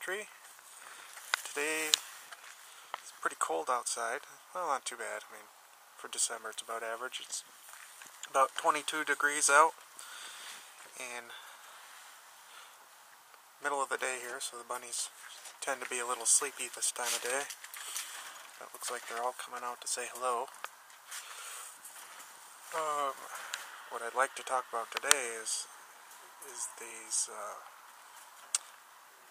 tree. Today it's pretty cold outside. Well, not too bad. I mean, for December it's about average. It's about 22 degrees out and middle of the day here, so the bunnies tend to be a little sleepy this time of day. It looks like they're all coming out to say hello. What I'd like to talk about today is these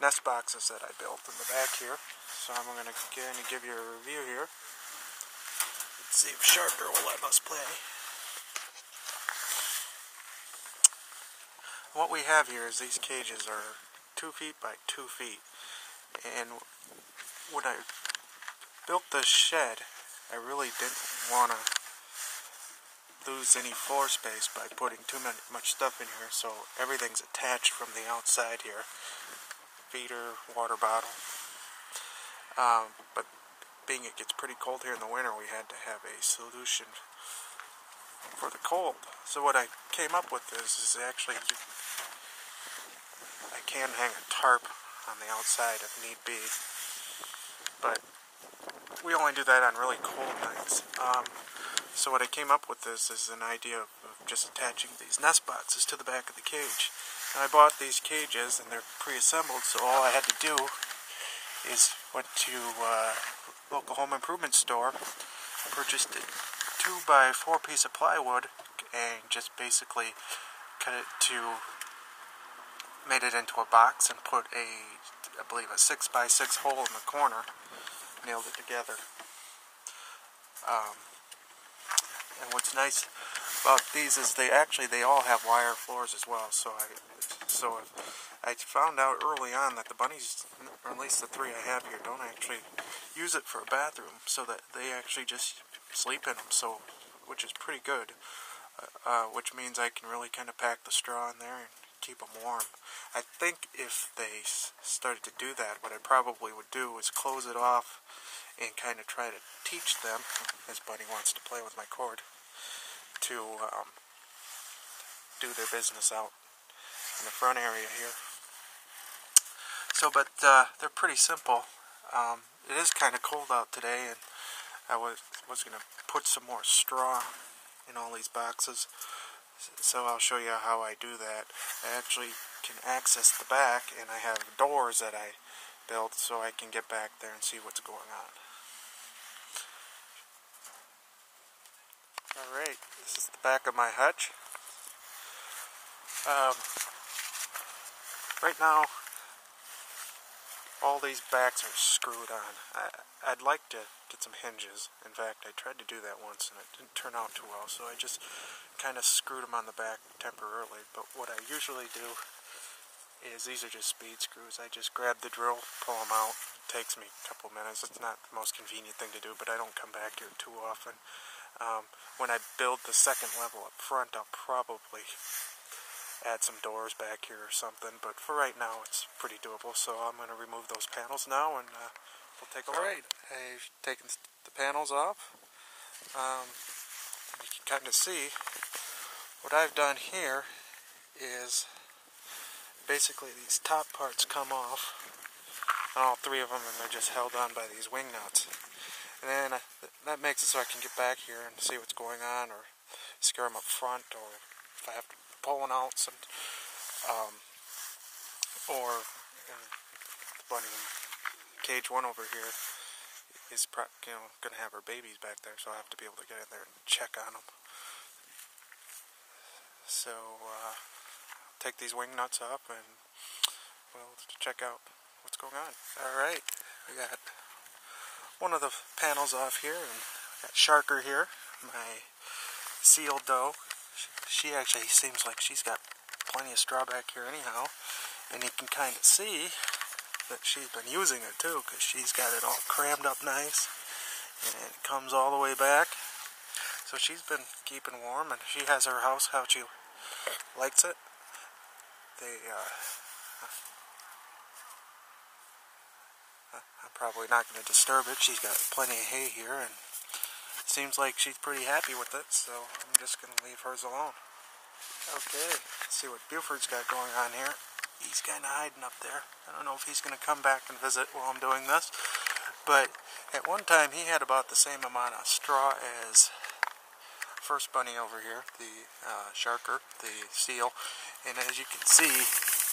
nest boxes that I built in the back here. So I'm going to give you a review here. Let's see if Sharper will let us play. What we have here is these cages are 2 feet by 2 feet. And when I built this shed, I really didn't want to lose any floor space by putting too much stuff in here, so everything's attached from the outside here. Feeder, water bottle. But being it gets pretty cold here in the winter, we had to have a solution for the cold. So what I came up with is actually I can hang a tarp on the outside if need be, but we only do that on really cold nights. So what I came up with is an idea of just attaching these nest boxes to the back of the cage. And I bought these cages and they're pre-assembled, so all I had to do is went to a local home improvement store, purchased a 2 by 4 piece of plywood, and just basically made it into a box and put I believe a 6 by 6 hole in the corner, nailed it together. And what's nice about these is they all have wire floors as well. So I found out early on that the bunnies, or at least the 3 I have here, don't actually use it for a bathroom, so that they actually just sleep in them. So, which is pretty good. Which means I can really kind of pack the straw in there and keep them warm. I think if they started to do that, what I probably would do is close it off and kind of try to teach them, as Bunny wants to play with my cord, to do their business out in the front area here. So, but they're pretty simple. It is kind of cold out today, and I was going to put some more straw in all these boxes. So I'll show you how I do that. I actually can access the back, and I have doors that I built so I can get back there and see what's going on. Alright, this is the back of my hutch. Right now, all these backs are screwed on. I'd like to get some hinges. In fact, I tried to do that once and it didn't turn out too well, so I just kind of screwed them on the back temporarily. But what I usually do is, these are just speed screws. I just grab the drill, pull them out. It takes me a couple minutes. It's not the most convenient thing to do, but I don't come back here too often. When I build the second level up front, I'll probably add some doors back here or something, but for right now it's pretty doable. So I'm going to remove those panels now, and we'll take a look. Alright, I've taken the panels off. You can kind of see what I've done here is basically these top parts come off, all 3 of them, and they're just held on by these wing nuts. And then that makes it so I can get back here and see what's going on, or scare them up front, or if I have to pull one out, or the bunny in cage 1 over here is going to have her babies back there, so I'll have to be able to get in there and check on them. So take these wing nuts up and we'll check out what's going on. Alright, we got one of the panels off here, and I got Sharker here, my seal doe. She actually seems like she's got plenty of straw back here anyhow, and you can kind of see that she's been using it too, because she's got it all crammed up nice, and it comes all the way back. So she's been keeping warm, and she has her house how she likes it. I'm probably not going to disturb it. She's got plenty of hay here, and it seems like she's pretty happy with it, so I'm just going to leave hers alone. Okay, let's see what Buford's got going on here. he's kind of hiding up there. I don't know if he's going to come back and visit while I'm doing this. But at one time he had about the same amount of straw as first bunny over here, the sharker, the seal. And as you can see,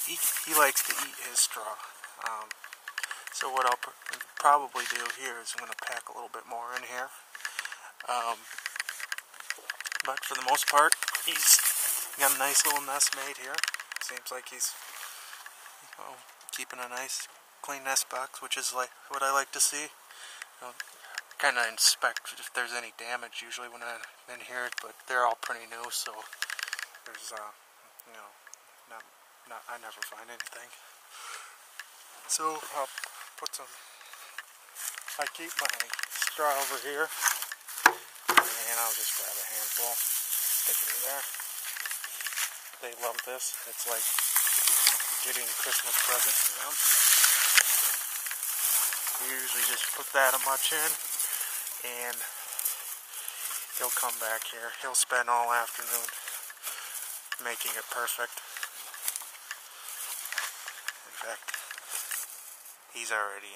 he likes to eat his straw. So what I'll probably do here is I'm going to pack a little bit more in here. But for the most part, he's got a nice little nest made here. Seems like he's keeping a nice clean nest box, which is like what I like to see. Kind of inspect if there's any damage usually when I'm in here, but they're all pretty new, so there's I never find anything. So I'll put some. I keep my straw over here, and I'll just grab a handful, stick it in there. They love this. It's like getting Christmas presents to them. We usually just put that much in, and he'll come back here. He'll spend all afternoon making it perfect. In fact, he's already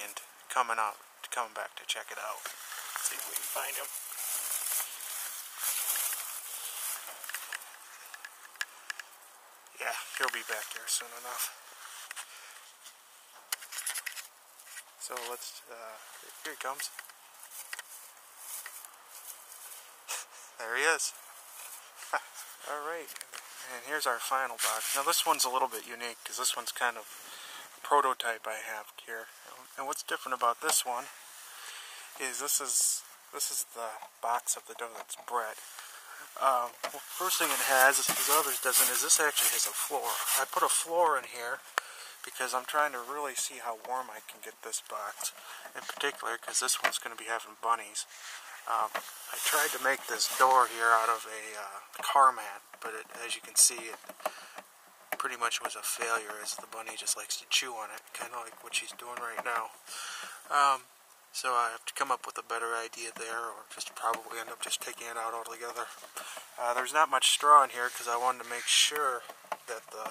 coming back to check it out. Let's see if we can find him. Yeah, he'll be back here soon enough. So let's, here he comes. There he is. Alright, and here's our final box. Now this one's a little bit unique, because this one's kind of a prototype I have here. And what's different about this one is this is the box of the dough that's bred. First thing it has, as others doesn't, is this actually has a floor. I put a floor in here because I'm trying to really see how warm I can get this box, in particular because this one's going to be having bunnies. I tried to make this door here out of a car mat, but as you can see, it pretty much was a failure, as the bunny just likes to chew on it, kind of like what she's doing right now. So I have to come up with a better idea there, or just probably end up just taking it out altogether. There's not much straw in here because I wanted to make sure that the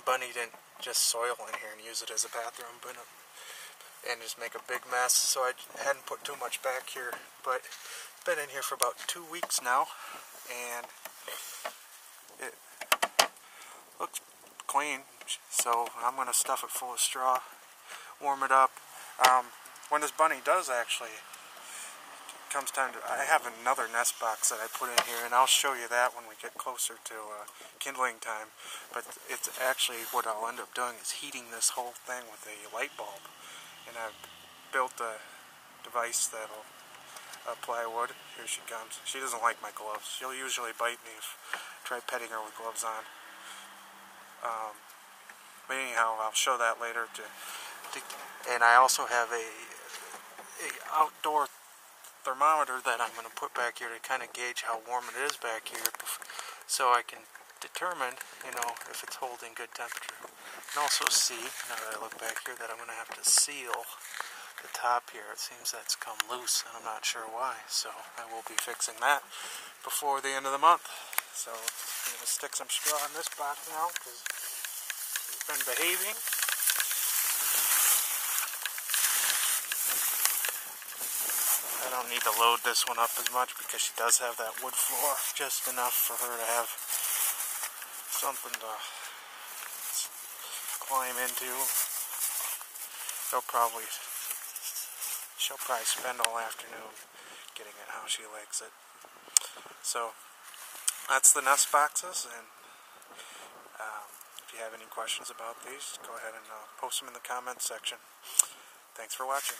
bunny didn't just soil in here and use it as a bathroom, and just make a big mess. So I hadn't put too much back here, but it's been in here for about 2 weeks now, and it looks clean. So I'm going to stuff it full of straw, warm it up. When this bunny does actually comes time to, I have another nest box that I put in here, and I'll show you that when we get closer to kindling time. But it's actually, what I'll end up doing is heating this whole thing with a light bulb. And I've built a device that'll apply wood. Here she comes. She doesn't like my gloves. She'll usually bite me if I try petting her with gloves on. But anyhow, I'll show that later. And I also have a outdoor thermometer that I'm going to put back here to kind of gauge how warm it is back here, so I can determine, if it's holding good temperature. And also see, now that I look back here, that I'm going to have to seal the top here. It seems that's come loose, and I'm not sure why, so I will be fixing that before the end of the month. So I'm going to stick some straw in this box now, because it's been behaving. I don't need to load this one up as much because she does have that wood floor, just enough for her to have something to climb into. She'll probably spend all afternoon getting it how she likes it. So that's the nest boxes, and if you have any questions about these, go ahead and post them in the comments section. Thanks for watching.